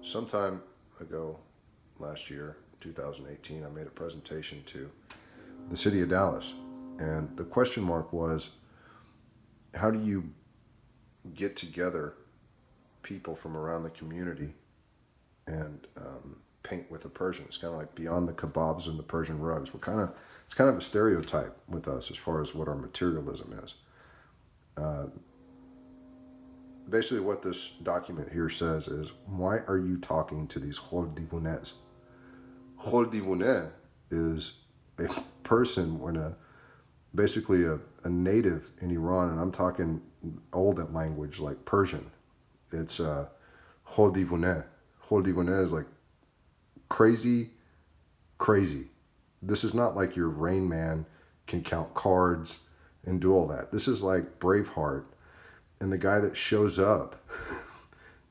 Sometime ago, last year, 2018, I made a presentation to the city of Dallas. And the question mark was, how do you get together people from around the community and paint with the Persians? It's kind of like beyond the kebabs and the Persian rugs. It's kind of a stereotype with us as far as what our materialism is. Uh, Basically, what this document here says is, why are you talking to these Khol Divoonehs? Khol Divooneh is a person when basically a native in Iran, and I'm talking old language like Persian. It's Khol Divooneh. Khol Divooneh is like crazy, crazy. This is not like your Rain Man can count cards and do all that. This is like Braveheart and the guy that shows up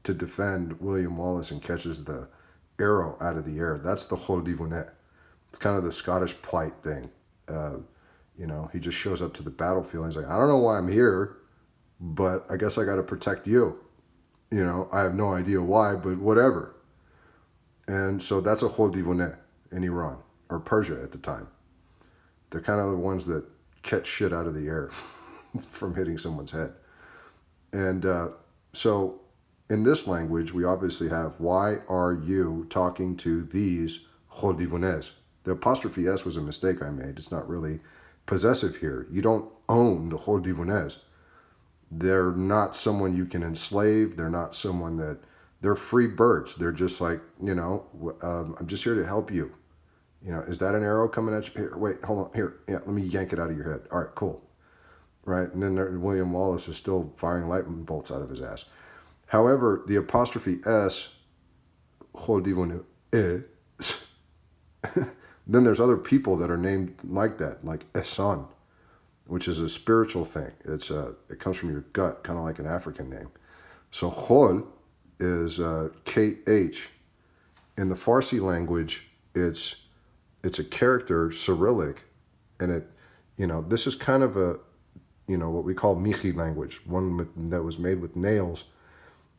to defend William Wallace and catches the arrow out of the air. That's the Khol Divooneh. It's kind of the Scottish plight thing. Uh, he just shows up to the battlefield and he's like, I don't know why I'm here, but I guess I got to protect you. I have no idea why, but whatever. And so that's a Khol Divooneh in Iran, or Persia at the time. They're kind of the ones that catch shit out of the air from hitting someone's head. And so in this language, we obviously have, why are you talking to these Khol Divoonehs? The apostrophe S was a mistake I made. It's not really possessive here. You don't own the Khol Divoonehs. They're not someone you can enslave. They're not someone they're free birds. They're just like, I'm just here to help you. Is that an arrow coming at you? Here, wait, hold on. Here, yeah, let me yank it out of your head. All right, cool. Right? And then William Wallace is still firing lightning bolts out of his ass. However, the apostrophe S, Khol Divooneh, then there's other people that are named like that, like Ehsan, which is a spiritual thing. It comes from your gut, kind of like an African name. So Khol is KH. In the Farsi language, it's a character, Cyrillic, and this is kind of a what we call Michi language, one that was made with nails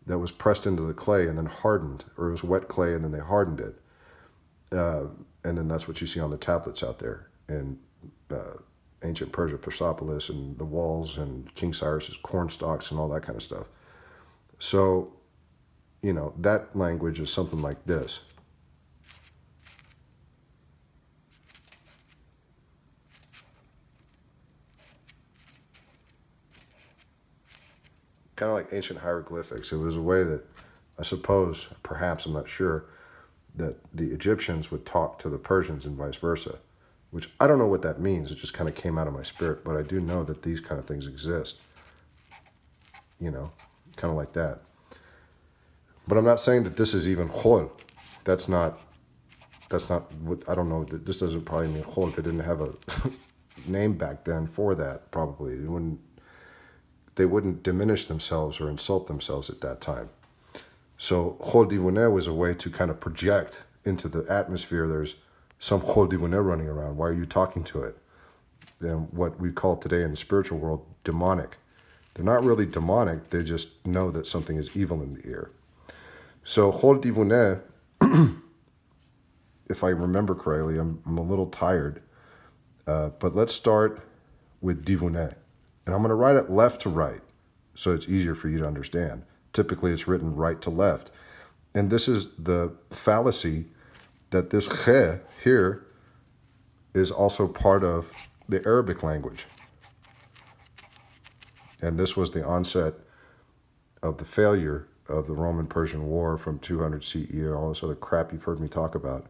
that was pressed into the clay and then hardened, or it was wet clay and then they hardened it. And then that's what you see on the tablets out there in ancient Persia, Persepolis, and the walls, and King Cyrus's corn stalks and all that kind of stuff. So, that language is something like this. Kind of like ancient hieroglyphics. It was a way that, I suppose, perhaps, I'm not sure, that the Egyptians would talk to the Persians and vice versa, which I don't know what that means. It just kind of came out of my spirit, but I do know that these kind of things exist, kind of like that. But I'm not saying that this is even Khol. That's not what, I don't know, this doesn't probably mean Khol. They didn't have a name back then for that, probably. They wouldn't diminish themselves or insult themselves at that time. So Khol Divooneh was a way to kind of project into the atmosphere, there's some Khol Divooneh running around. Why are you talking to it? And what we call today in the spiritual world, demonic. They're not really demonic, they just know that something is evil in the air. So Khol Divooneh, if I remember correctly, I'm a little tired, but let's start with Divooneh. And I'm going to write it left to right, so it's easier for you to understand. Typically, it's written right to left. And this is the fallacy that this khe here is also part of the Arabic language. And this was the onset of the failure of the Roman-Persian War from 200 CE, and all this other crap you've heard me talk about,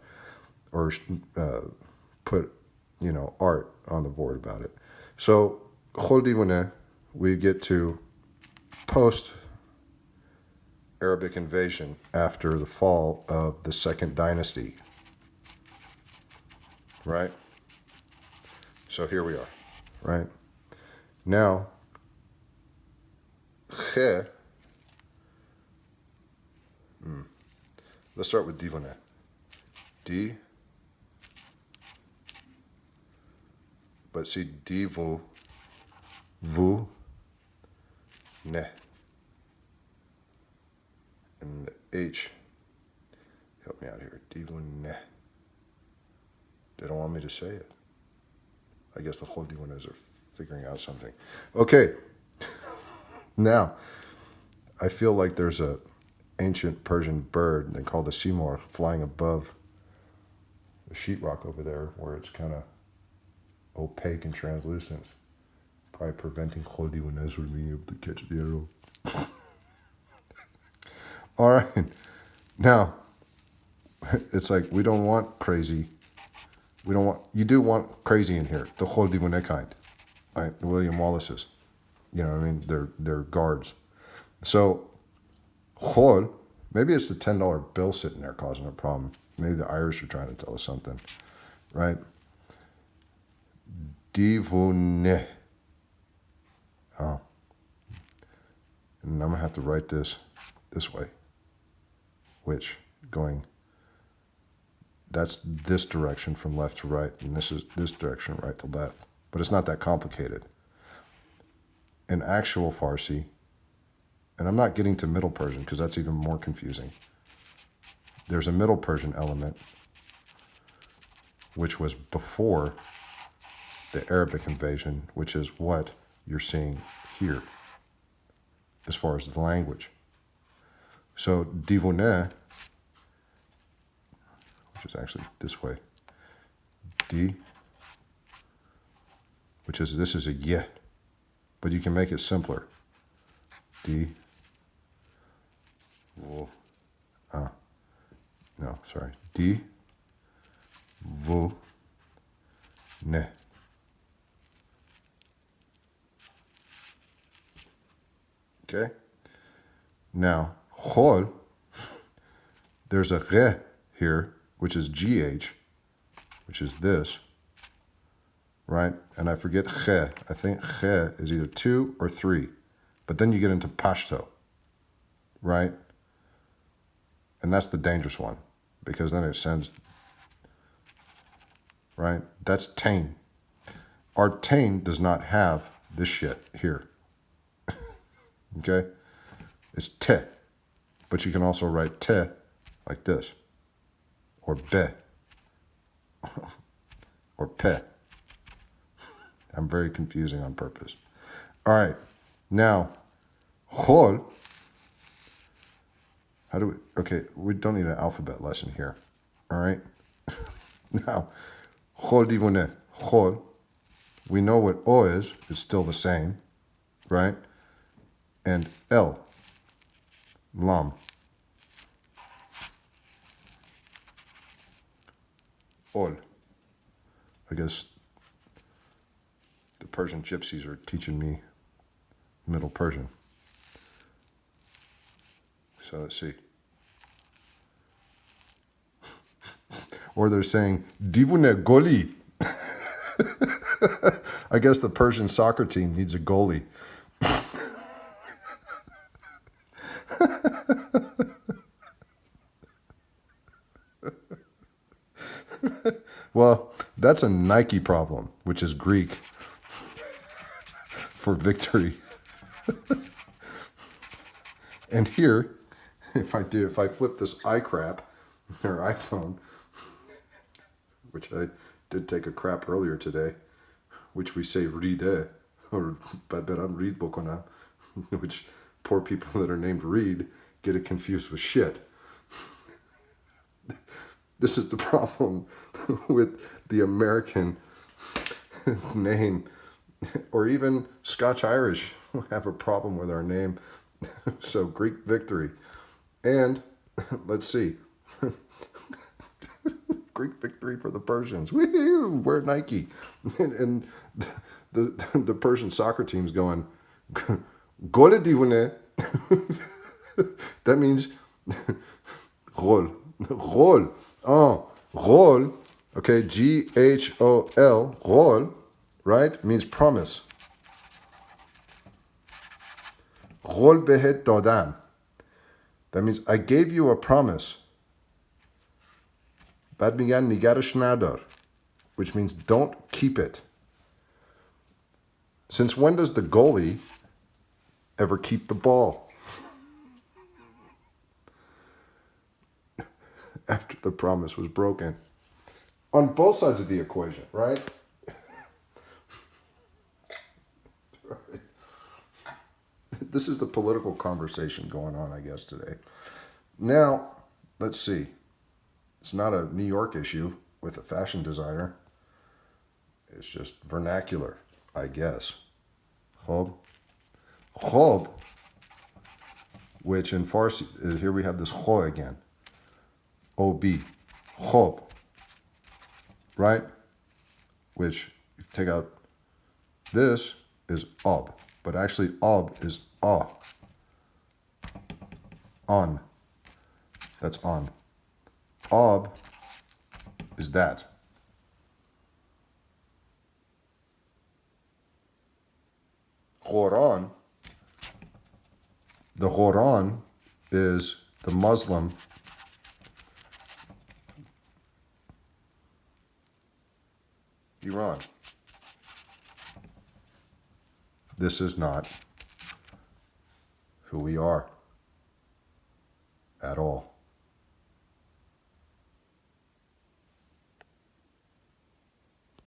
or put, art on the board about it. So, Khol Divooneh, we get to post-Arabic invasion after the fall of the Second Dynasty, right? So here we are, right? Now, Khe, let's start with Divooneh. But see, Divu, Vu, Ne. And the H me out here. Divooneh. They don't want me to say it. I guess the Khol Divoonehs are figuring out something. Okay. Now, I feel like there's a ancient Persian bird they call the Seymour flying above the sheetrock over there where it's kind of opaque and translucent. Probably preventing Khol Divoonehs from being able to catch the arrow. All right. Now, it's like we don't want crazy. You do want crazy in here. The Khol Divooneh kind. Right? William Wallace's. You know what I mean? They're guards. So, Khol, maybe it's the $10 bill sitting there causing a problem. Maybe the Irish are trying to tell us something. Right? Divooneh. Oh. And I'm going to have to write this way. Which, going, that's this direction from left to right, and this is this direction right to left. But it's not that complicated. In actual Farsi, and I'm not getting to Middle Persian because that's even more confusing. There's a Middle Persian element, which was before the Arabic invasion, which is what you're seeing here, as far as the language. So Divooneh, which is actually this way, D, which is, this is a ye, but you can make it simpler. D, no, sorry, D, vu, ne. Okay? Now, Khol, there's a ghe here, which is GH, which is this, right? And I forget khe. I think khe is either 2 or 3. But then you get into Pashto, right? And that's the dangerous one, because then it sends, right? That's tain. Our tain does not have this shit here. Okay? It's te. But you can also write te like this. Or be. Or pe. I'm very confusing on purpose. All right. Now, Khol. How do we... Okay, we don't need an alphabet lesson here. All right? Now, Khol Divooneh. Khol. We know what O is. It's still the same. Right? And L. Lam. Ol. I guess the Persian gypsies are teaching me Middle Persian. So let's see. Or they're saying, Divooneh goli. I guess the Persian soccer team needs a goalie. Well, that's a Nike problem, which is Greek for victory. And here, if I flip this iCrap, or iPhone, which I did take a crap earlier today, which we say Ride, or Baberan Reed Bokona, which poor people that are named Reed get it confused with shit. This is the problem with the American name, or even Scotch-Irish have a problem with our name. So Greek victory. And let's see. Greek victory for the Persians. Woo-hoo, wear Nike. And the Persian soccer team's going, Khol Divooneh. That means Khol. Khol. Oh, Khol. Okay, G-H-O-L. Khol, right? Means promise. Khol behet dodam. That means I gave you a promise. Bad migan nigarish nadar, which means don't keep it. Since when does the goalie ever keep the ball? after the promise was broken. On both sides of the equation, right? This is the political conversation going on, I guess, today. Now, let's see. It's not a New York issue with a fashion designer. It's just vernacular, I guess. Khol. Khol, which in Farsi, here we have this kho again. O-B. Khob. Right? Which, if you take out this, is ob. But actually, ob is ah. On. That's on. Ob is that. Quran. The Quran is the Muslim Iran. This is not who we are at all.